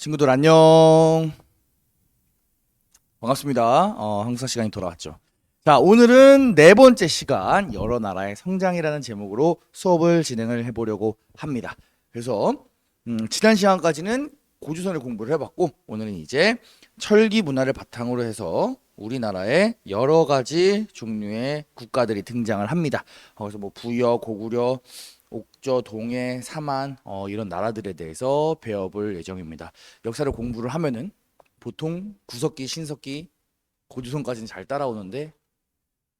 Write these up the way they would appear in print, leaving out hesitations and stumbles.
친구들 안녕. 반갑습니다. 항상 시간이 돌아왔죠. 자, 오늘은 네 번째 시간 여러 나라의 성장이라는 제목으로 수업을 진행을 해보려고 합니다. 그래서 지난 시간까지는 고주선을 공부를 해봤고 오늘은 이제 철기 문화를 바탕으로 해서 우리나라에 여러 가지 종류의 국가들이 등장을 합니다. 그래서 뭐 부여, 고구려, 옥저, 동해, 사만 이런 나라들에 대해서 배워볼 예정입니다. 역사를 공부를 하면은 보통 구석기, 신석기, 고조선까지는 잘 따라오는데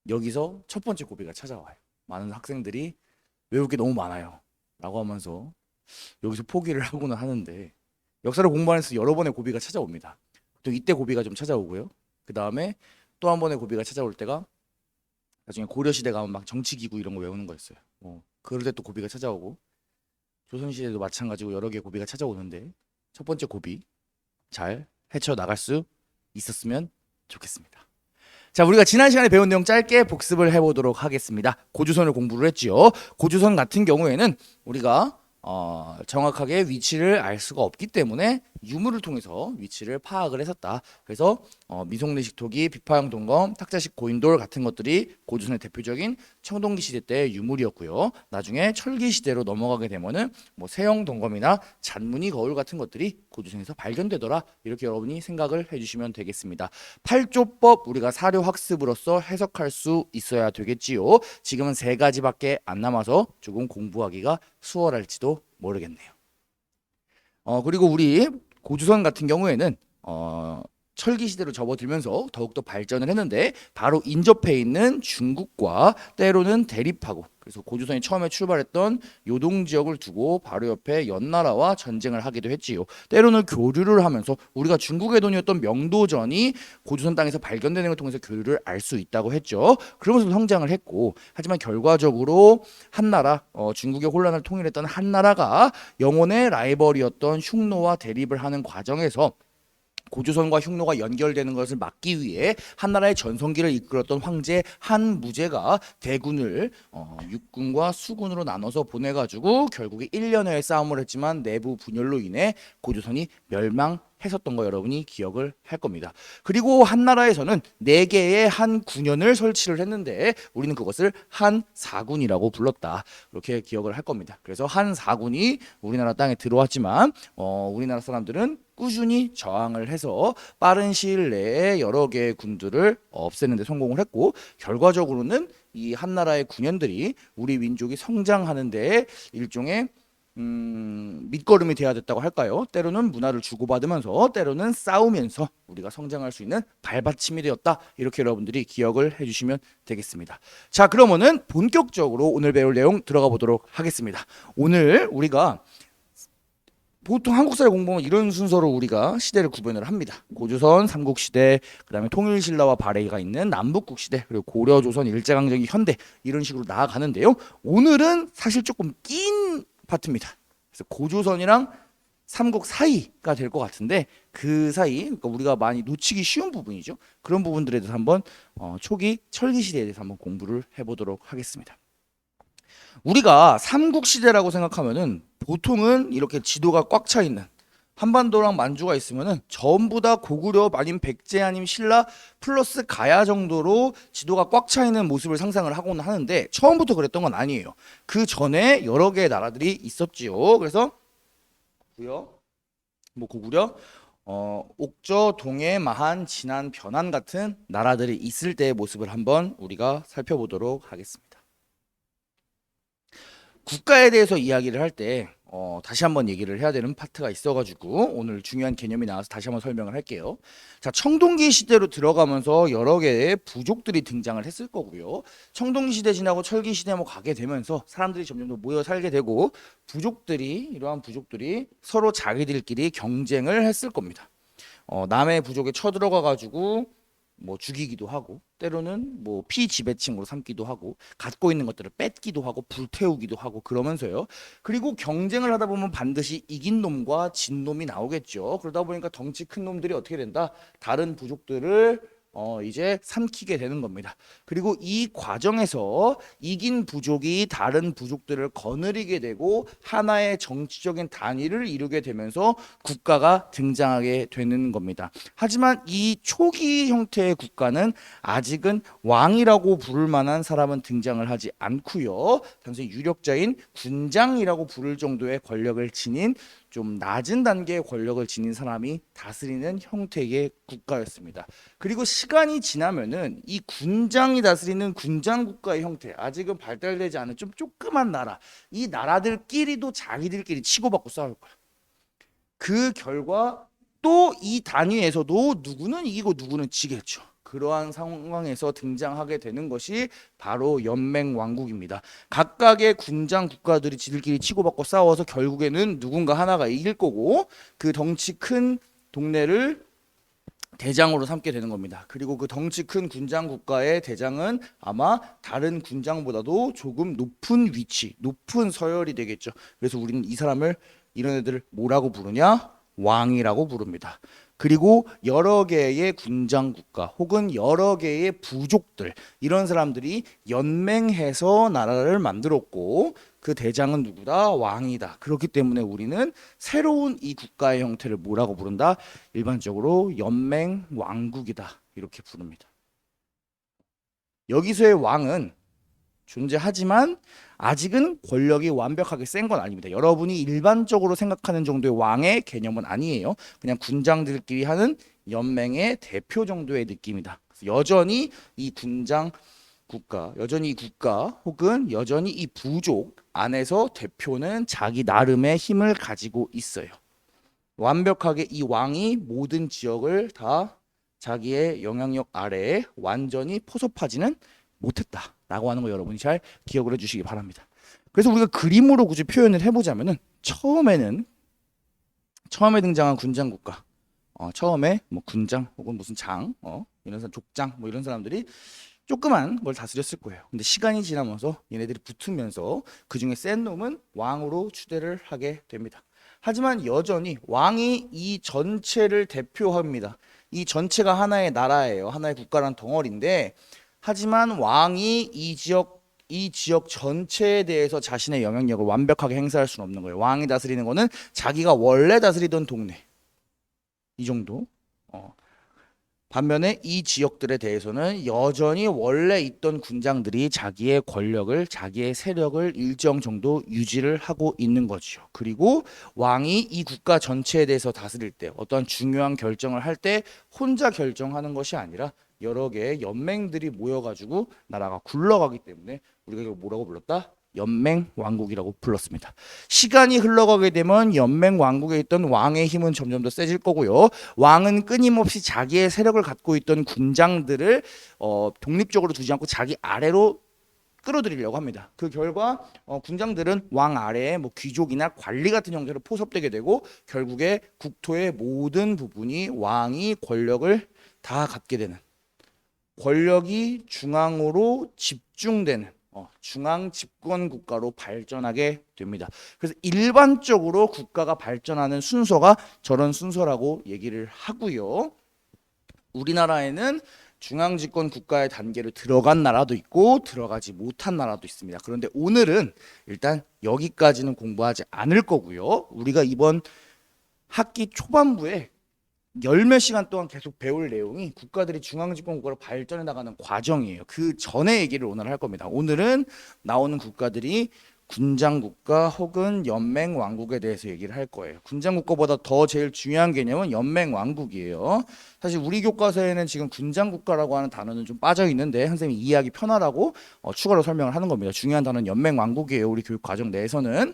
여기서 첫 번째 고비가 찾아와요. 많은 학생들이 외울 게 너무 많아요. 라고 하면서 여기서 포기를 하고는 하는데 역사를 공부하면서 여러 번의 고비가 찾아옵니다. 또 이때 고비가 좀 찾아오고요. 그 다음에 또 한 번의 고비가 찾아올 때가 나중에 고려시대 가면 막 정치기구 이런 거 외우는 거였어요. 그럴 때 또 고비가 찾아오고 조선시대도 마찬가지고 여러 개의 고비가 찾아오는데 첫 번째 고비 잘 헤쳐나갈 수 있었으면 좋겠습니다. 자, 우리가 지난 시간에 배운 내용 짧게 복습을 해보도록 하겠습니다. 고주선을 공부를 했지요. 고주선 같은 경우에는 우리가 정확하게 위치를 알 수가 없기 때문에 유물을 통해서 위치를 파악을 했었다. 그래서 미송리식 토기, 비파형 동검, 탁자식 고인돌 같은 것들이 고조선의 대표적인 청동기 시대 때의 유물이었고요. 나중에 철기 시대로 넘어가게 되면은 뭐 세형 동검이나 잔무늬 거울 같은 것들이 고조선에서 발견되더라. 이렇게 여러분이 생각을 해주시면 되겠습니다. 팔조법 우리가 사료 학습으로서 해석할 수 있어야 되겠지요. 지금은 세 가지밖에 안 남아서 조금 공부하기가 수월할지도 모르겠네요. 그리고 우리 고주선 같은 경우에는 철기 시대로 접어들면서 더욱더 발전을 했는데 바로 인접해 있는 중국과 때로는 대립하고 그래서 고주선이 처음에 출발했던 요동 지역을 두고 바로 옆에 연나라와 전쟁을 하기도 했지요. 때로는 교류를 하면서 우리가 중국의 돈이었던 명도전이 고주선 땅에서 발견되는 걸 통해서 교류를 알 수 있다고 했죠. 그러면서 성장을 했고 하지만 결과적으로 한나라 중국의 혼란을 통일했던 한나라가 영원의 라이벌이었던 흉노와 대립을 하는 과정에서 고조선과 흉노가 연결되는 것을 막기 위해 한나라의 전성기를 이끌었던 황제 한무제가 대군을 육군과 수군으로 나눠서 보내가지고 결국에 1년여의 싸움을 했지만 내부 분열로 인해 고조선이 멸망했었던 거 여러분이 기억을 할 겁니다. 그리고 한나라에서는 4개의 한군현을 설치를 했는데 우리는 그것을 한사군이라고 불렀다. 이렇게 기억을 할 겁니다. 그래서 한사군이 우리나라 땅에 들어왔지만 우리나라 사람들은 꾸준히 저항을 해서 빠른 시일 내에 여러 개의 군들을 없애는 데 성공을 했고 결과적으로는 이 한나라의 군현들이 우리 민족이 성장하는 데 일종의 밑거름이 돼야 됐다고 할까요? 때로는 문화를 주고받으면서 때로는 싸우면서 우리가 성장할 수 있는 발받침이 되었다. 이렇게 여러분들이 기억을 해주시면 되겠습니다. 자, 그러면은 본격적으로 오늘 배울 내용 들어가 보도록 하겠습니다. 오늘 우리가 보통 한국사를 공부하면 이런 순서로 우리가 시대를 구분을 합니다. 고조선, 삼국시대, 그다음에 통일신라와 발해가 있는 남북국시대, 그리고 고려, 조선, 일제강점기, 현대 이런 식으로 나아가는데요. 오늘은 사실 조금 낀 파트입니다. 그래서 고조선이랑 삼국 사이가 될 것 같은데 그 사이, 그러니까 우리가 많이 놓치기 쉬운 부분이죠. 그런 부분들에 대해서 한번 초기 철기 시대에 대해서 한번 공부를 해보도록 하겠습니다. 우리가 삼국시대라고 생각하면은 보통은 이렇게 지도가 꽉 차 있는 한반도랑 만주가 있으면은 전부 다 고구려 아니면 백제 아니면 신라 플러스 가야 정도로 지도가 꽉 차 있는 모습을 상상을 하고는 하는데 처음부터 그랬던 건 아니에요. 그 전에 여러 개의 나라들이 있었지요. 그래서 고구려, 옥저, 동해, 마한, 진안, 변한 같은 나라들이 있을 때의 모습을 한번 우리가 살펴보도록 하겠습니다. 국가에 대해서 이야기를 할 때 다시 한번 얘기를 해야 되는 파트가 있어가지고 오늘 중요한 개념이 나와서 다시 한번 설명을 할게요. 자, 청동기 시대로 들어가면서 여러 개의 부족들이 등장을 했을 거고요. 청동기 시대 지나고 철기 시대 뭐 가게 되면서 사람들이 점점 더 모여 살게 되고 이러한 부족들이 서로 자기들끼리 경쟁을 했을 겁니다. 남의 부족에 쳐들어가 가지고 뭐 죽이기도 하고 때로는 뭐 피지배층으로 삼기도 하고 갖고 있는 것들을 뺏기도 하고 불태우기도 하고 그러면서요. 그리고 경쟁을 하다 보면 반드시 이긴 놈과 진 놈이 나오겠죠. 그러다 보니까 덩치 큰 놈들이 어떻게 된다? 다른 부족들을 이제 삼키게 되는 겁니다. 그리고 이 과정에서 이긴 부족이 다른 부족들을 거느리게 되고 하나의 정치적인 단위를 이루게 되면서 국가가 등장하게 되는 겁니다. 하지만 이 초기 형태의 국가는 아직은 왕이라고 부를 만한 사람은 등장을 하지 않고요. 단순히 유력자인 군장이라고 부를 정도의 권력을 지닌 좀 낮은 단계의 권력을 지닌 사람이 다스리는 형태의 국가였습니다. 그리고 시간이 지나면은 이 군장이 다스리는 군장 국가의 형태, 아직은 발달되지 않은 좀 조그만 나라, 이 나라들끼리도 자기들끼리 치고받고 싸울 거야. 그 결과 또 이 단위에서도 누구는 이기고 누구는 지겠죠. 그러한 상황에서 등장하게 되는 것이 바로 연맹 왕국입니다. 각각의 군장 국가들이 지들끼리 치고받고 싸워서 결국에는 누군가 하나가 이길 거고 그 덩치 큰 동네를 대장으로 삼게 되는 겁니다. 그리고 그 덩치 큰 군장 국가의 대장은 아마 다른 군장보다도 조금 높은 위치, 높은 서열이 되겠죠. 그래서 우리는 이 사람을, 이런 애들을 뭐라고 부르냐? 왕이라고 부릅니다. 그리고 여러 개의 군장 국가 혹은 여러 개의 부족들, 이런 사람들이 연맹해서 나라를 만들었고 그 대장은 누구다? 왕이다. 그렇기 때문에 우리는 새로운 이 국가의 형태를 뭐라고 부른다? 일반적으로 연맹 왕국이다, 이렇게 부릅니다. 여기서의 왕은 존재하지만 아직은 권력이 완벽하게 센 건 아닙니다. 여러분이 일반적으로 생각하는 정도의 왕의 개념은 아니에요. 그냥 군장들끼리 하는 연맹의 대표 정도의 느낌이다. 여전히 이 군장 국가, 여전히 이 국가 혹은 여전히 이 부족 안에서 대표는 자기 나름의 힘을 가지고 있어요. 완벽하게 이 왕이 모든 지역을 다 자기의 영향력 아래에 완전히 포섭하지는 못했다라고 하는 거 여러분이 잘 기억을 해주시기 바랍니다. 그래서 우리가 그림으로 굳이 표현을 해보자면은 처음에 등장한 군장 국가, 처음에 뭐 군장 혹은 무슨 장, 이런 사람 족장 뭐 이런 사람들이 조그만 걸 다스렸을 거예요. 근데 시간이 지나면서 얘네들이 붙으면서 그 중에 센 놈은 왕으로 추대를 하게 됩니다. 하지만 여전히 왕이 이 전체를 대표합니다. 이 전체가 하나의 나라예요. 하나의 국가란 덩어리인데, 하지만 왕이 이 지역 전체에 대해서 자신의 영향력을 완벽하게 행사할 수는 없는 거예요. 왕이 다스리는 거는 자기가 원래 다스리던 동네, 이 정도. 반면에 이 지역들에 대해서는 여전히 원래 있던 군장들이 자기의 권력을, 자기의 세력을 일정 정도 유지를 하고 있는 거죠. 그리고 왕이 이 국가 전체에 대해서 다스릴 때, 어떤 중요한 결정을 할 때 혼자 결정하는 것이 아니라 여러 개의 연맹들이 모여가지고 나라가 굴러가기 때문에 우리가 이걸 뭐라고 불렀다? 연맹 왕국이라고 불렀습니다. 시간이 흘러가게 되면 연맹 왕국에 있던 왕의 힘은 점점 더 세질 거고요. 왕은 끊임없이 자기의 세력을 갖고 있던 군장들을 독립적으로 두지 않고 자기 아래로 끌어들이려고 합니다. 그 결과 군장들은 왕 아래에 뭐 귀족이나 관리 같은 형태로 포섭되게 되고 결국에 국토의 모든 부분이 왕이 권력을 다 갖게 되는, 권력이 중앙으로 집중되는 중앙 집권 국가로 발전하게 됩니다. 그래서 일반적으로 국가가 발전하는 순서가 저런 순서라고 얘기를 하고요. 우리나라에는 중앙 집권 국가의 단계로 들어간 나라도 있고 들어가지 못한 나라도 있습니다. 그런데 오늘은 일단 여기까지는 공부하지 않을 거고요. 우리가 이번 학기 초반부에 열몇 시간 동안 계속 배울 내용이 국가들이 중앙집권 국가로 발전해 나가는 과정이에요. 그 전에 얘기를 오늘 할 겁니다. 오늘은 나오는 국가들이 군장국가 혹은 연맹왕국에 대해서 얘기를 할 거예요. 군장국가보다 더 제일 중요한 개념은 연맹왕국이에요. 사실 우리 교과서에는 지금 군장국가라고 하는 단어는 좀 빠져 있는데 선생님이 이해하기 편하라고 추가로 설명을 하는 겁니다. 중요한 단어는 연맹왕국이에요. 우리 교육 과정 내에서는.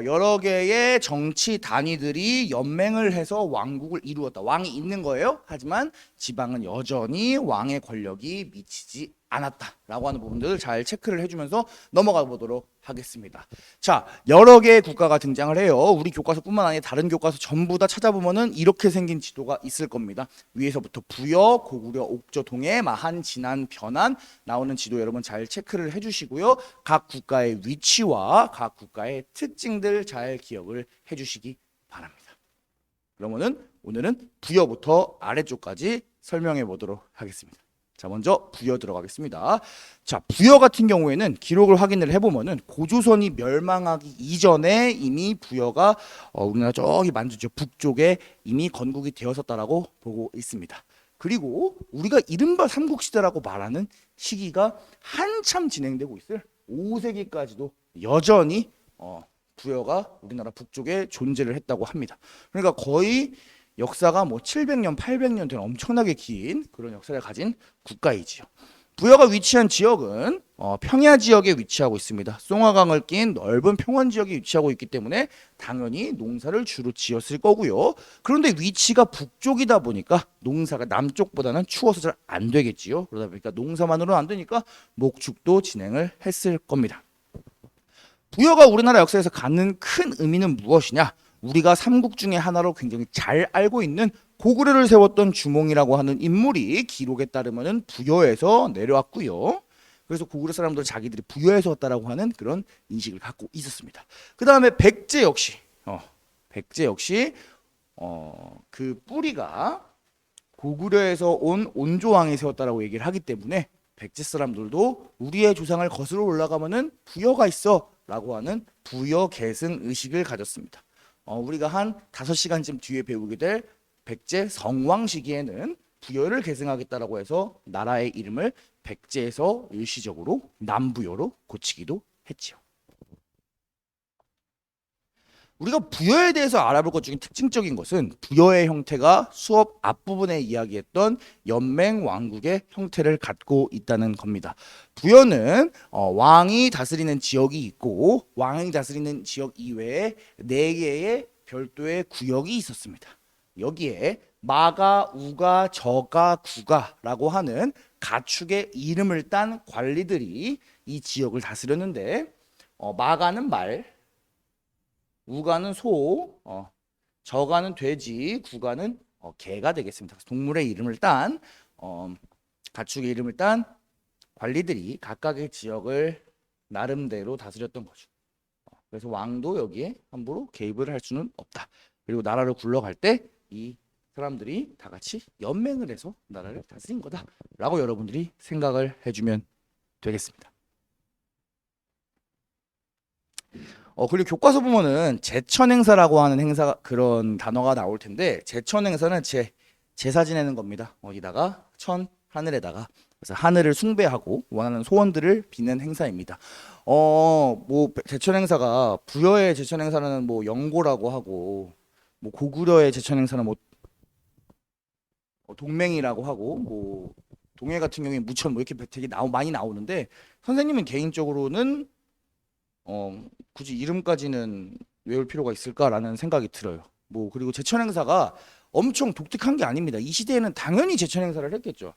여러 개의 정치 단위들이 연맹을 해서 왕국을 이루었다. 왕이 있는 거예요. 하지만 지방은 여전히 왕의 권력이 미치지 않았다라고 하는 부분들을 잘 체크를 해주면서 넘어가 보도록 하겠습니다. 자, 여러 개의 국가가 등장을 해요. 우리 교과서뿐만 아니라 다른 교과서 전부 다 찾아보면은 이렇게 생긴 지도가 있을 겁니다. 위에서부터 부여, 고구려, 옥저, 동해, 마한, 진안, 변안 나오는 지도 여러분 잘 체크를 해주시고요. 각 국가의 위치와 각 국가의 특징들 잘 기억을 해주시기 바랍니다. 그러면은 오늘은 부여부터 아래쪽까지 설명해 보도록 하겠습니다. 자, 먼저 부여 들어가겠습니다. 자, 부여 같은 경우에는 기록을 확인을 해보면은 고조선이 멸망하기 이전에 이미 부여가 우리나라 저기 만주죠 북쪽에 이미 건국이 되었었다라고 보고 있습니다. 그리고 우리가 이른바 삼국시대라고 말하는 시기가 한참 진행되고 있을 5세기까지도 여전히 부여가 우리나라 북쪽에 존재를 했다고 합니다. 그러니까 거의 역사가 뭐 700년, 800년 된 엄청나게 긴 그런 역사를 가진 국가이지요. 부여가 위치한 지역은 평야 지역에 위치하고 있습니다. 송화강을 낀 넓은 평원 지역에 위치하고 있기 때문에 당연히 농사를 주로 지었을 거고요. 그런데 위치가 북쪽이다 보니까 농사가 남쪽보다는 추워서 잘 안 되겠지요. 그러다 보니까 농사만으로는 안 되니까 목축도 진행을 했을 겁니다. 부여가 우리나라 역사에서 갖는 큰 의미는 무엇이냐? 우리가 삼국 중에 하나로 굉장히 잘 알고 있는 고구려를 세웠던 주몽이라고 하는 인물이 기록에 따르면 부여에서 내려왔고요. 그래서 고구려 사람들 자기들이 부여에서 왔다라고 하는 그런 인식을 갖고 있었습니다. 그 다음에 백제 역시 그 뿌리가 고구려에서 온 온조왕이 세웠다라고 얘기를 하기 때문에 백제 사람들도 우리의 조상을 거슬러 올라가면은 부여가 있어라고 하는 부여 계승 의식을 가졌습니다. 우리가 한 5시간쯤 뒤에 배우게 될 백제 성왕 시기에는 부여를 계승하겠다라고 해서 나라의 이름을 백제에서 일시적으로 남부여로 고치기도 했지요. 우리가 부여에 대해서 알아볼 것 중에 특징적인 것은 부여의 형태가 수업 앞부분에 이야기했던 연맹왕국의 형태를 갖고 있다는 겁니다. 부여는 왕이 다스리는 지역이 있고 왕이 다스리는 지역 이외에 4개의 별도의 구역이 있었습니다. 여기에 마가, 우가, 저가, 구가라고 하는 가축의 이름을 딴 관리들이 이 지역을 다스렸는데 마가는 말, 우가는 소, 저가는 돼지, 구가는 개가 되겠습니다. 동물의 이름을 딴 가축의 이름을 딴 관리들이 각각의 지역을 나름대로 다스렸던 거죠. 그래서 왕도 여기에 함부로 개입을 할 수는 없다. 그리고 나라를 굴러갈 때 이 사람들이 다 같이 연맹을 해서 나라를 다스린 거다라고 여러분들이 생각을 해주면 되겠습니다. 그리고 교과서 보면은 제천행사라고 하는 행사 그런 단어가 나올 텐데 제천행사는 제사 지내는 겁니다. 어디다가 하늘에다가 그래서 하늘을 숭배하고 원하는 소원들을 비는 행사입니다. 뭐 제천행사가 부여의 제천행사는 뭐 영고라고 하고 뭐 고구려의 제천행사는 뭐 동맹이라고 하고 뭐 동해 같은 경우에 무천 뭐 이렇게 되게 많이 나오는데 선생님은 개인적으로는 굳이 이름까지는 외울 필요가 있을까라는 생각이 들어요. 뭐 그리고 제천행사가 엄청 독특한 게 아닙니다. 이 시대에는 당연히 제천행사를 했겠죠.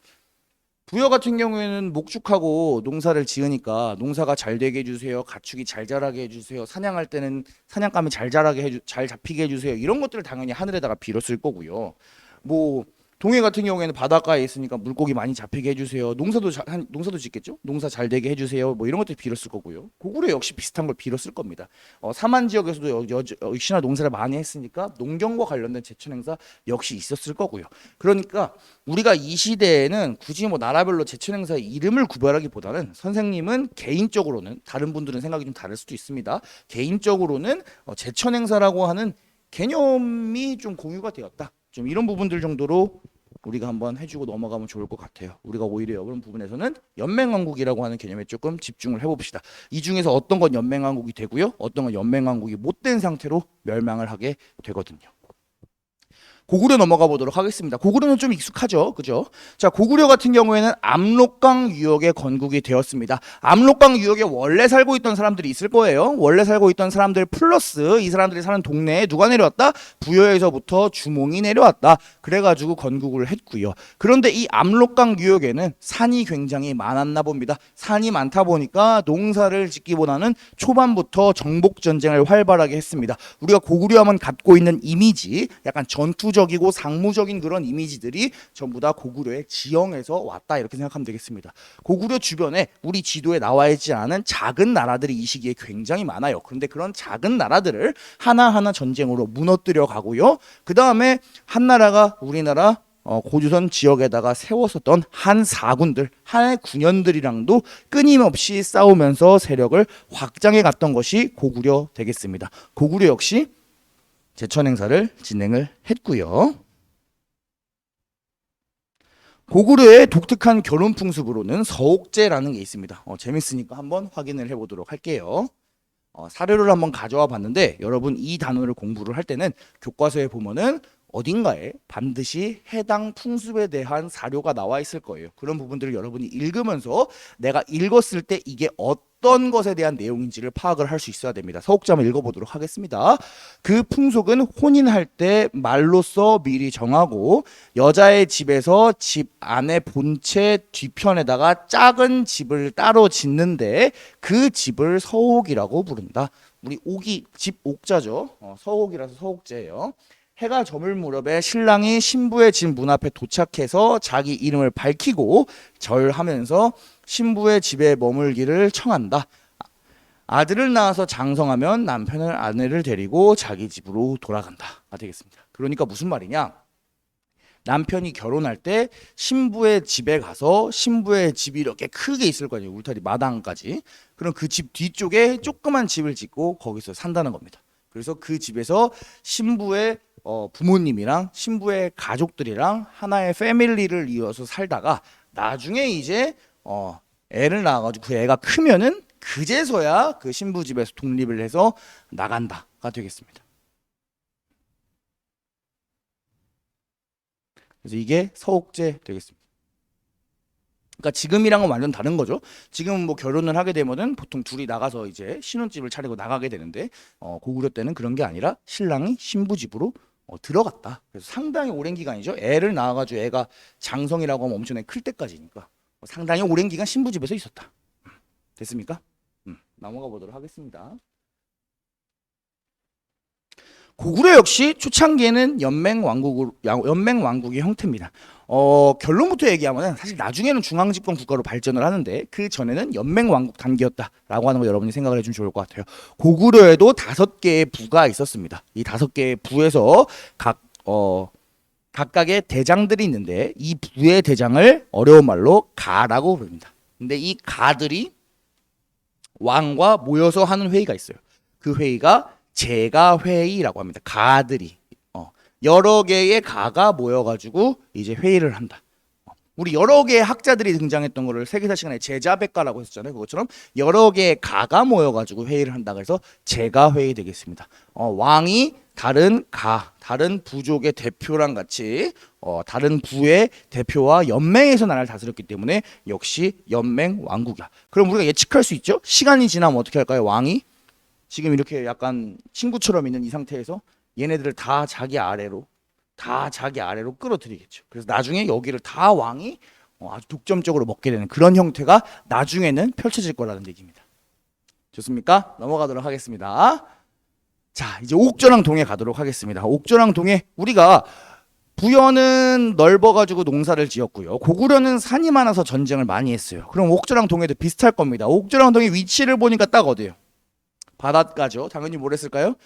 부여 같은 경우에는 목축하고 농사를 지으니까 농사가 잘 되게 해주세요. 가축이 잘 자라게 해주세요. 사냥할 때는 사냥감이 잘 잡히게 해주세요. 이런 것들을 당연히 하늘에다가 빌었을 거고요. 뭐 동해 같은 경우에는 바닷가에 있으니까 물고기 많이 잡히게 해주세요. 농사도 짓겠죠. 농사 잘 되게 해주세요. 뭐 이런 것들 빌었을 거고요. 고구려 역시 비슷한 걸 빌었을 겁니다. 삼한 지역에서도 역시나 농사를 많이 했으니까 농경과 관련된 제천행사 역시 있었을 거고요. 그러니까 우리가 이 시대에는 굳이 뭐 나라별로 제천행사의 이름을 구별하기보다는 선생님은 개인적으로는 다른 분들은 생각이 좀 다를 수도 있습니다. 개인적으로는 제천행사라고 하는 개념이 좀 공유가 되었다. 좀 이런 부분들 정도로 우리가 한번 해주고 넘어가면 좋을 것 같아요. 우리가 오히려 그런 부분에서는 연맹왕국이라고 하는 개념에 조금 집중을 해봅시다. 이 중에서 어떤 건 연맹왕국이 되고요, 어떤 건 연맹왕국이 못된 상태로 멸망을 하게 되거든요. 고구려 넘어가 보도록 하겠습니다. 고구려는 좀 익숙하죠, 그죠? 자, 고구려 같은 경우에는 압록강 유역에 건국이 되었습니다. 압록강 유역에 원래 살고 있던 사람들이 있을 거예요. 원래 살고 있던 사람들 플러스 이 사람들이 사는 동네에 누가 내려왔다? 부여에서부터 주몽이 내려왔다. 그래가지고 건국을 했고요. 그런데 이 압록강 유역에는 산이 굉장히 많았나 봅니다. 산이 많다 보니까 농사를 짓기보다는 초반부터 정복 전쟁을 활발하게 했습니다. 우리가 고구려하면 갖고 있는 이미지, 약간 전투적이고 상무적인 그런 이미지들이 전부 다 고구려의 지형에서 왔다 이렇게 생각하면 되겠습니다. 고구려 주변에 우리 지도에 나와 있지 않은 작은 나라들이 이 시기에 굉장히 많아요. 그런데 그런 작은 나라들을 하나하나 전쟁으로 무너뜨려 가고요. 그 다음에 한 나라가 우리나라 고조선 지역에다가 세웠었던 한 사군들, 한 군현들이랑도 끊임없이 싸우면서 세력을 확장해 갔던 것이 고구려 되겠습니다. 고구려 역시 제천 행사를 진행을 했고요. 고구려의 독특한 결혼 풍습으로는 서옥제라는 게 있습니다. 재밌으니까 한번 확인을 해보도록 할게요. 사료를 한번 가져와 봤는데 여러분 이 단어를 공부를 할 때는 교과서에 보면은 어딘가에 반드시 해당 풍습에 대한 사료가 나와 있을 거예요. 그런 부분들을 여러분이 읽으면서 내가 읽었을 때 이게 어떤 것에 대한 내용인지를 파악을 할 수 있어야 됩니다. 서옥제 한번 읽어보도록 하겠습니다. 그 풍속은 혼인할 때 말로써 미리 정하고 여자의 집에서 집 안에 본체 뒤편에다가 작은 집을 따로 짓는데 그 집을 서옥이라고 부른다. 우리 옥이 집 옥자죠. 서옥이라서 서옥제예요. 해가 저물 무렵에 신랑이 신부의 집 문 앞에 도착해서 자기 이름을 밝히고 절하면서 신부의 집에 머물기를 청한다. 아들을 낳아서 장성하면 남편은 아내를 데리고 자기 집으로 돌아간다가 되겠습니다. 그러니까 무슨 말이냐? 남편이 결혼할 때 신부의 집에 가서 신부의 집이 이렇게 크게 있을 거 아니에요. 울타리 마당까지. 그럼 그 집 뒤쪽에 조그만 집을 짓고 거기서 산다는 겁니다. 그래서 그 집에서 신부의 부모님이랑 신부의 가족들이랑 하나의 패밀리를 이어서 살다가 나중에 이제 애를 낳아가지고 그 애가 크면은 그제서야 그 신부 집에서 독립을 해서 나간다가 되겠습니다. 그래서 이게 서옥제 되겠습니다. 그러니까 지금이랑은 완전 다른 거죠. 지금은 뭐 결혼을 하게 되면은 보통 둘이 나가서 이제 신혼집을 차리고 나가게 되는데 고구려 때는 그런 게 아니라 신랑이 신부 집으로 들어갔다. 그래서 상당히 오랜 기간이죠. 애를 낳아가지고 애가 장성이라고 하면 엄청나게 클 때까지니까 상당히 오랜 기간 신부 집에서 있었다. 됐습니까? 넘어가 보도록 하겠습니다. 고구려 역시 초창기에는 연맹왕국의 형태입니다. 결론부터 얘기하면 사실 나중에는 중앙집권 국가로 발전을 하는데 그 전에는 연맹왕국 단계였다라고 하는 거 여러분이 생각을 해주면 좋을 것 같아요. 고구려에도 5개의 부가 있었습니다. 이 5개의 부에서 각각의 대장들이 있는데 이 부의 대장을 어려운 말로 가라고 부릅니다. 근데 이 가들이 왕과 모여서 하는 회의가 있어요. 그 회의가 제가회의라고 합니다. 가들이 여러 개의 가가 모여가지고 이제 회의를 한다. 우리 여러 개의 학자들이 등장했던 거를 세계사 시간에 제자백가라고 했었잖아요. 그것처럼 여러 개의 가가 모여가지고 회의를 한다. 그래서 제가회의 되겠습니다. 왕이 다른 부족의 대표랑 같이 다른 부의 대표와 연맹해서 나라를 다스렸기 때문에 역시 연맹 왕국이야. 그럼 우리가 예측할 수 있죠? 시간이 지나면 어떻게 할까요? 왕이 지금 이렇게 약간 친구처럼 있는 이 상태에서 얘네들을 다 자기 아래로 끌어들이겠죠. 그래서 나중에 여기를 다 왕이 아주 독점적으로 먹게 되는 그런 형태가 나중에는 펼쳐질 거라는 얘기입니다. 좋습니까? 넘어가도록 하겠습니다. 자, 이제 옥저랑 동해 가도록 하겠습니다. 옥저랑 동해 우리가 부여는 넓어가지고 농사를 지었고요. 고구려는 산이 많아서 전쟁을 많이 했어요. 그럼 옥저랑 동해도 비슷할 겁니다. 옥저랑 동해 위치를 보니까 딱 어디예요? 바닷가죠. 당연히 뭘 했을까요?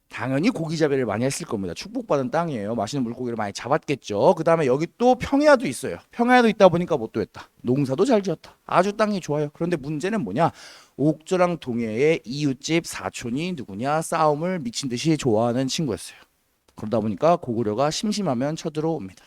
당연히 고기잡이를 많이 했을 겁니다. 축복받은 땅이에요. 맛있는 물고기를 많이 잡았겠죠. 그 다음에 여기 또 평야도 있어요. 평야도 있다 보니까 뭐 또 했다. 농사도 잘 지었다. 아주 땅이 좋아요. 그런데 문제는 뭐냐? 옥저랑 동해의 이웃집 사촌이 누구냐? 싸움을 미친 듯이 좋아하는 친구였어요. 그러다 보니까 고구려가 심심하면 쳐들어옵니다.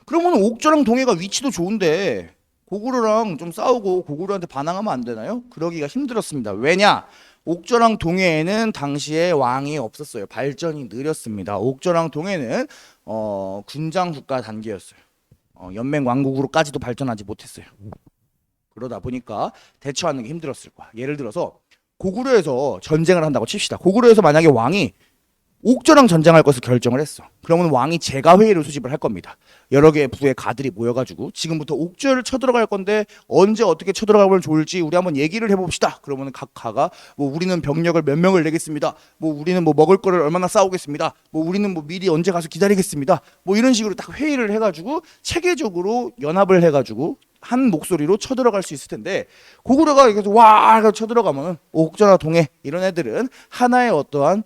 그러면 옥저랑 동해가 위치도 좋은데 고구려랑 좀 싸우고 고구려한테 반항하면 안 되나요? 그러기가 힘들었습니다. 왜냐? 옥저랑 동해에는 당시에 왕이 없었어요. 발전이 느렸습니다. 옥저랑 동해는 군장 국가 단계였어요. 연맹 왕국으로까지도 발전하지 못했어요. 그러다 보니까 대처하는 게 힘들었을 거야. 예를 들어서 고구려에서 전쟁을 한다고 칩시다. 고구려에서 만약에 왕이 옥저랑 전쟁할 것을 결정을 했어. 그러면 왕이 제가회의를 소집을 할 겁니다. 여러 개의 부의 가들이 모여가지고 지금부터 옥저를 쳐들어갈 건데 언제 어떻게 쳐들어가면 좋을지 우리 한번 얘기를 해봅시다. 그러면 각 가가 뭐 우리는 병력을 몇 명을 내겠습니다. 뭐 우리는 뭐 먹을 거를 얼마나 싸우겠습니다. 뭐 우리는 뭐 미리 언제 가서 기다리겠습니다. 뭐 이런 식으로 딱 회의를 해가지고 체계적으로 연합을 해가지고 한 목소리로 쳐들어갈 수 있을 텐데 고구려가 계속 와 쳐들어가면 옥저나 동해 이런 애들은 하나의 어떠한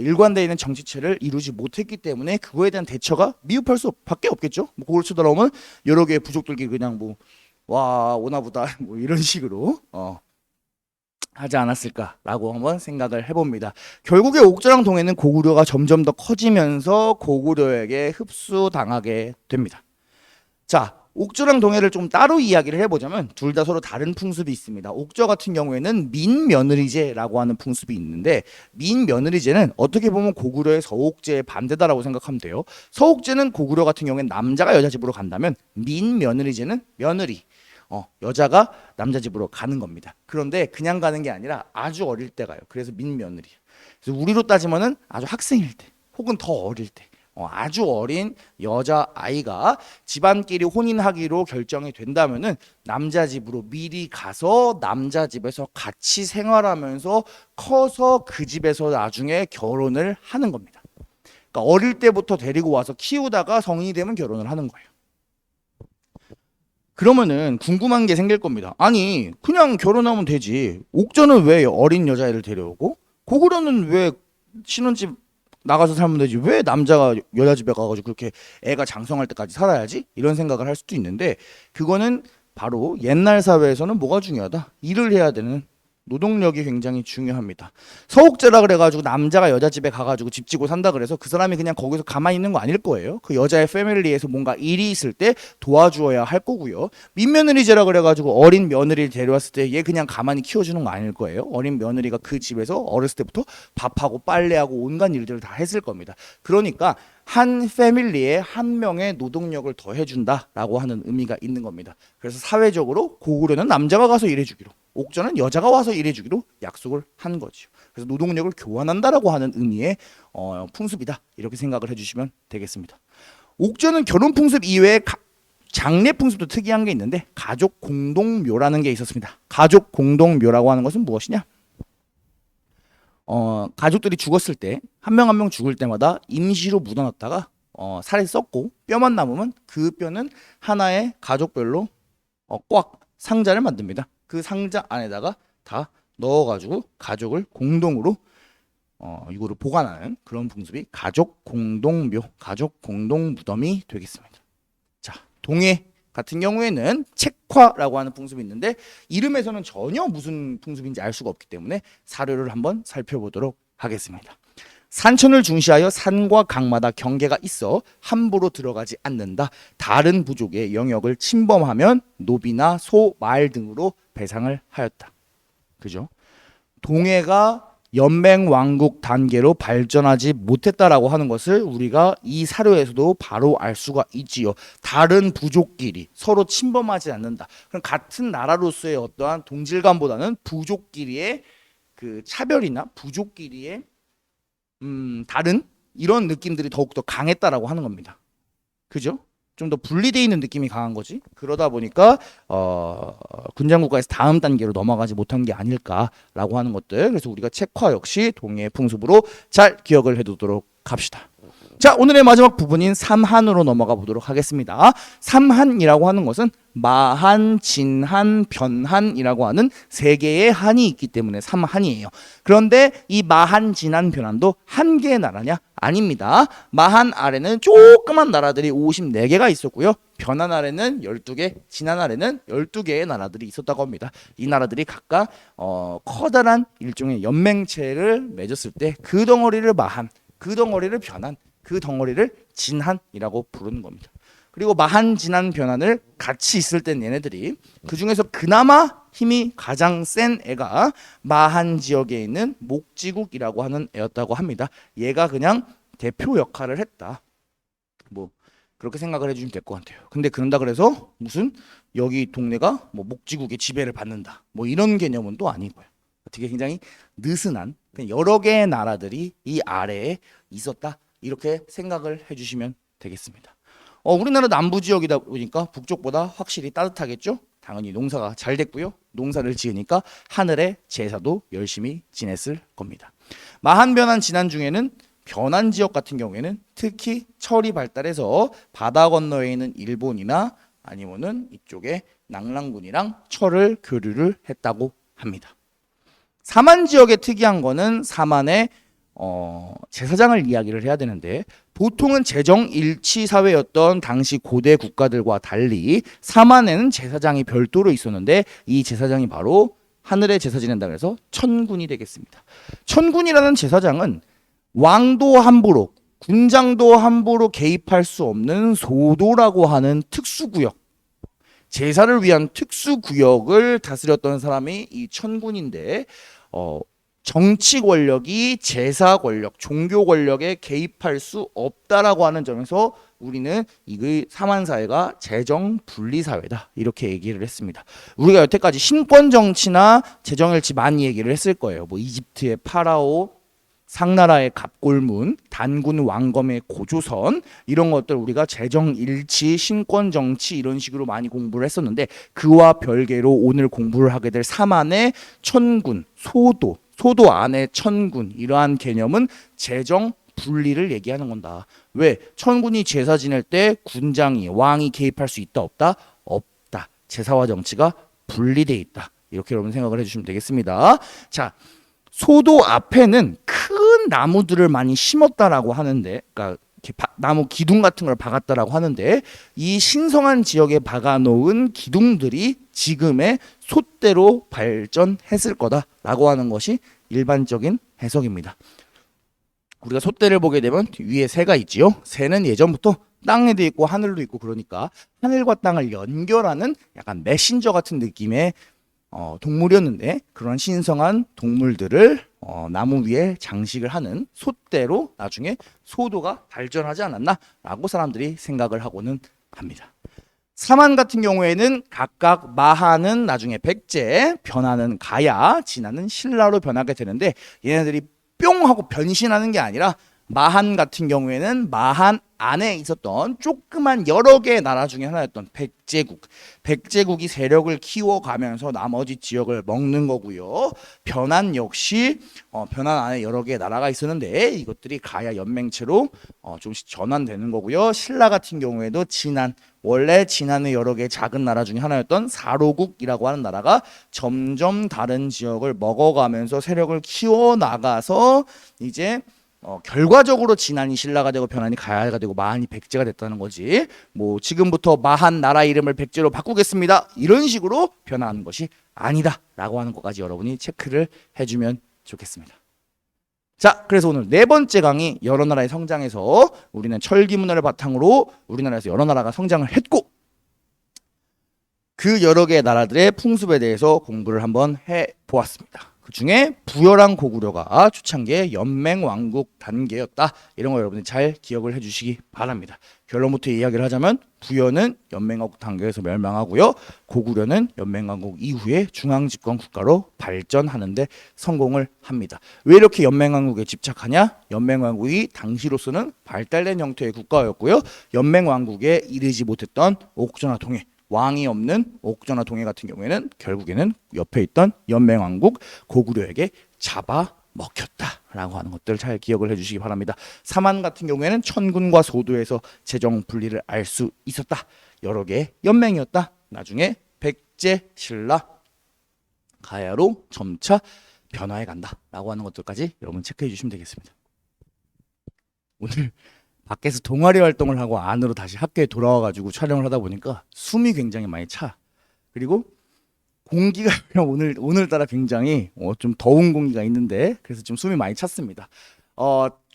일관되어 있는 정치체를 이루지 못했기 때문에 그거에 대한 대처가 미흡할 수밖에 없겠죠. 뭐 그걸 쳐다보면 여러 개의 부족들끼리 그냥 뭐 와 오나보다 뭐 이런 식으로 하지 않았을까라고 한번 생각을 해봅니다. 결국에 옥저랑 동해는 고구려가 점점 더 커지면서 고구려에게 흡수당하게 됩니다. 자, 옥저랑 동해를 좀 따로 이야기를 해보자면 둘 다 서로 다른 풍습이 있습니다. 옥저 같은 경우에는 민며느리제라고 하는 풍습이 있는데 민며느리제는 어떻게 보면 고구려의 서옥제의 반대다라고 생각하면 돼요. 서옥제는 고구려 같은 경우에는 남자가 여자 집으로 간다면 민며느리제는 며느리 여자가 남자 집으로 가는 겁니다. 그런데 그냥 가는 게 아니라 아주 어릴 때 가요. 그래서 민며느리. 그래서 우리로 따지면은 아주 학생일 때 혹은 더 어릴 때 아주 어린 여자 아이가 집안끼리 혼인하기로 결정이 된다면은 남자 집으로 미리 가서 남자 집에서 같이 생활하면서 커서 그 집에서 나중에 결혼을 하는 겁니다. 그러니까 어릴 때부터 데리고 와서 키우다가 성인이 되면 결혼을 하는 거예요. 그러면은 궁금한 게 생길 겁니다. 아니 그냥 결혼하면 되지. 옥저는 왜 어린 여자애를 데려오고 고구려는 왜 신혼집 나가서 살면 되지 왜 남자가 여자 집에 가가지고 그렇게 애가 장성할 때까지 살아야지? 이런 생각을 할 수도 있는데 그거는 바로 옛날 사회에서는 뭐가 중요하다? 일을 해야 되는 노동력이 굉장히 중요합니다. 서옥제라 그래가지고 남자가 여자 집에 가가지고 집 지고 산다 그래서 그 사람이 그냥 거기서 가만히 있는 거 아닐 거예요. 그 여자의 패밀리에서 뭔가 일이 있을 때 도와주어야 할 거고요. 민며느리제라 그래가지고 어린 며느리를 데려왔을 때 얘 그냥 가만히 키워주는 거 아닐 거예요. 어린 며느리가 그 집에서 어렸을 때부터 밥하고 빨래하고 온갖 일들을 다 했을 겁니다. 그러니까 한 패밀리에 한 명의 노동력을 더해준다라고 하는 의미가 있는 겁니다. 그래서 사회적으로 고구려는 남자가 가서 일해주기로 옥저는 여자가 와서 일해주기로 약속을 한 거죠. 그래서 노동력을 교환한다라고 하는 의미의 풍습이다 이렇게 생각을 해주시면 되겠습니다. 옥저는 결혼 풍습 이외에 장례 풍습도 특이한 게 있는데 가족 공동묘라는 게 있었습니다. 가족 공동묘라고 하는 것은 무엇이냐? 가족들이 죽었을 때 한 명 한 명 죽을 때마다 임시로 묻어놨다가 살이 썩고 뼈만 남으면 그 뼈는 하나의 가족별로 꽉 상자를 만듭니다. 그 상자 안에다가 다 넣어가지고 가족을 공동으로 이거를 보관하는 그런 풍습이 가족 공동묘, 가족 공동 무덤이 되겠습니다. 자, 동해 같은 경우에는 책화라고 하는 풍습이 있는데 이름에서는 전혀 무슨 풍습인지 알 수가 없기 때문에 사료를 한번 살펴보도록 하겠습니다. 산천을 중시하여 산과 강마다 경계가 있어 함부로 들어가지 않는다. 다른 부족의 영역을 침범하면 노비나 소, 말 등으로 배상을 하였다. 그죠? 동해가 연맹 왕국 단계로 발전하지 못했다라고 하는 것을 우리가 이 사료에서도 바로 알 수가 있지요. 다른 부족끼리 서로 침범하지 않는다. 그럼 같은 나라로서의 어떠한 동질감보다는 부족끼리의 그 차별이나 부족끼리의 다른 이런 느낌들이 더욱더 강했다라고 하는 겁니다. 그죠? 좀 더 분리되어 있는 느낌이 강한 거지. 그러다 보니까 군장국가에서 다음 단계로 넘어가지 못한 게 아닐까라고 하는 것들. 그래서 우리가 책화 역시 동해의 풍습으로 잘 기억을 해두도록 합시다. 자, 오늘의 마지막 부분인 삼한으로 넘어가 보도록 하겠습니다. 삼한이라고 하는 것은 마한, 진한, 변한이라고 하는 세 개의 한이 있기 때문에 삼한이에요. 그런데 이 마한, 진한, 변한도 한 개의 나라냐? 아닙니다. 마한 아래는 조그만 나라들이 54개가 있었고요. 변한 아래는 12개, 진한 아래는 12개의 나라들이 있었다고 합니다. 이 나라들이 각각 커다란 일종의 연맹체를 맺었을 때 그 덩어리를 마한, 그 덩어리를 변한, 그 덩어리를 진한이라고 부르는 겁니다. 그리고 마한, 진한, 변한을 같이 있을 땐 얘네들이 그 중에서 그나마 힘이 가장 센 애가 마한 지역에 있는 목지국이라고 하는 애였다고 합니다. 얘가 그냥 대표 역할을 했다. 뭐 그렇게 생각을 해주시면 될 것 같아요. 근데 그런다 그래서 무슨 여기 동네가 뭐 목지국의 지배를 받는다. 뭐 이런 개념은 또 아니고요. 되게 굉장히 느슨한 여러 개의 나라들이 이 아래에 있었다. 이렇게 생각을 해주시면 되겠습니다. 우리나라 남부 지역이다 보니까 북쪽보다 확실히 따뜻하겠죠? 당연히 농사가 잘 됐고요. 농사를 지으니까 하늘의 제사도 열심히 지냈을 겁니다. 마한, 변한, 진한 중에는 변한 지역 같은 경우에는 특히 철이 발달해서 바다 건너에 있는 일본이나 아니면은 이쪽에 낙랑군이랑 철을 교류를 했다고 합니다. 삼한 지역의 특이한 거는 삼한에 제사장을 이야기를 해야 되는데 보통은 재정 일치 사회였던 당시 고대 국가들과 달리 사만에는 제사장이 별도로 있었는데 이 제사장이 바로 하늘에 제사 지낸다 그래서 천군이 되겠습니다. 천군이라는 제사장은 왕도 함부로 군장도 함부로 개입할 수 없는 소도라고 하는 특수구역, 제사를 위한 특수구역을 다스렸던 사람이 이 천군인데 정치 권력이 제사 권력, 종교 권력에 개입할 수 없다라고 하는 점에서 우리는 이 사만사회가 재정 분리 사회다 이렇게 얘기를 했습니다. 우리가 여태까지 신권 정치나 재정일치 많이 얘기를 했을 거예요. 뭐 이집트의 파라오, 상나라의 갑골문, 단군 왕검의 고조선 이런 것들 우리가 재정일치, 신권정치 이런 식으로 많이 공부를 했었는데 그와 별개로 오늘 공부를 하게 될 사만의 천군, 소도 안에 천군 이러한 개념은 재정 분리를 얘기하는 건다. 왜? 천군이 제사 지낼 때 군장이 왕이 개입할 수 있다 없다? 없다. 제사와 정치가 분리돼 있다. 이렇게 여러분 생각을 해주시면 되겠습니다. 자, 소도 앞에는 큰 나무들을 많이 심었다라고 하는데, 그러니까 나무 기둥 같은 걸 박았다라고 하는데 이 신성한 지역에 박아놓은 기둥들이 지금의 솥대로 발전했을 거다라고 하는 것이 일반적인 해석입니다. 우리가 솥대를 보게 되면 위에 새가 있지요. 새는 예전부터 땅에도 있고 하늘도 있고 그러니까 하늘과 땅을 연결하는 약간 메신저 같은 느낌의 동물이었는데 그런 신성한 동물들을 나무 위에 장식을 하는 솥대로 나중에 소도가 발전하지 않았나라고 사람들이 생각을 하고는 합니다. 사만 같은 경우에는 각각 마하는 나중에 백제, 변하는 가야, 진하는 신라로 변하게 되는데 얘네들이 뿅 하고 변신하는 게 아니라 마한 같은 경우에는 마한 안에 있었던 조그만 여러 개의 나라 중에 하나였던 백제국이 세력을 키워가면서 나머지 지역을 먹는 거고요. 변한 역시 변한 안에 여러 개의 나라가 있었는데 이것들이 가야 연맹체로 조금씩 전환되는 거고요. 신라 같은 경우에도 원래 진안의 여러 개의 작은 나라 중에 하나였던 사로국이라고 하는 나라가 점점 다른 지역을 먹어가면서 세력을 키워나가서 이제 결과적으로 진안이 신라가 되고 변한이 가야가 되고 마한이 백제가 됐다는 거지. 뭐 지금부터 마한 나라 이름을 백제로 바꾸겠습니다. 이런 식으로 변화하는 것이 아니다라고 하는 것까지 여러분이 체크를 해주면 좋겠습니다. 자, 그래서 오늘 네 번째 강의 여러 나라의 성장에서 우리는 철기 문화를 바탕으로 우리나라에서 여러 나라가 성장을 했고 그 여러 개의 나라들의 풍습에 대해서 공부를 한번 해보았습니다. 그 중에 부여랑 고구려가 초창기의 연맹왕국 단계였다. 이런 거 여러분이 잘 기억을 해주시기 바랍니다. 결론부터 이야기를 하자면 부여는 연맹왕국 단계에서 멸망하고요. 고구려는 연맹왕국 이후에 중앙집권 국가로 발전하는데 성공을 합니다. 왜 이렇게 연맹왕국에 집착하냐? 연맹왕국이 당시로서는 발달된 형태의 국가였고요. 연맹왕국에 이르지 못했던 옥저나 동해, 왕이 없는 옥저나 동해 같은 경우에는 결국에는 옆에 있던 연맹왕국 고구려에게 잡아먹혔다라고 하는 것들 잘 기억을 해주시기 바랍니다. 사만 같은 경우에는 천군과 소도에서 재정 분리를 알 수 있었다. 여러 개의 연맹이었다. 나중에 백제, 신라, 가야로 점차 변화해 간다라고 하는 것들까지 여러분 체크해 주시면 되겠습니다. 오늘 밖에서 동아리 활동을 하고 안으로 다시 학교에 돌아와가지고 촬영을 하다 보니까 숨이 굉장히 많이 차. 그리고 공기가 오늘따라 굉장히 좀 더운 공기가 있는데 그래서 좀 숨이 많이 찼습니다.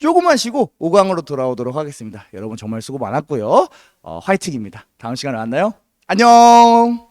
조금만 쉬고 5강으로 돌아오도록 하겠습니다. 여러분 정말 수고 많았고요. 화이팅입니다. 다음 시간에 만나요. 안녕.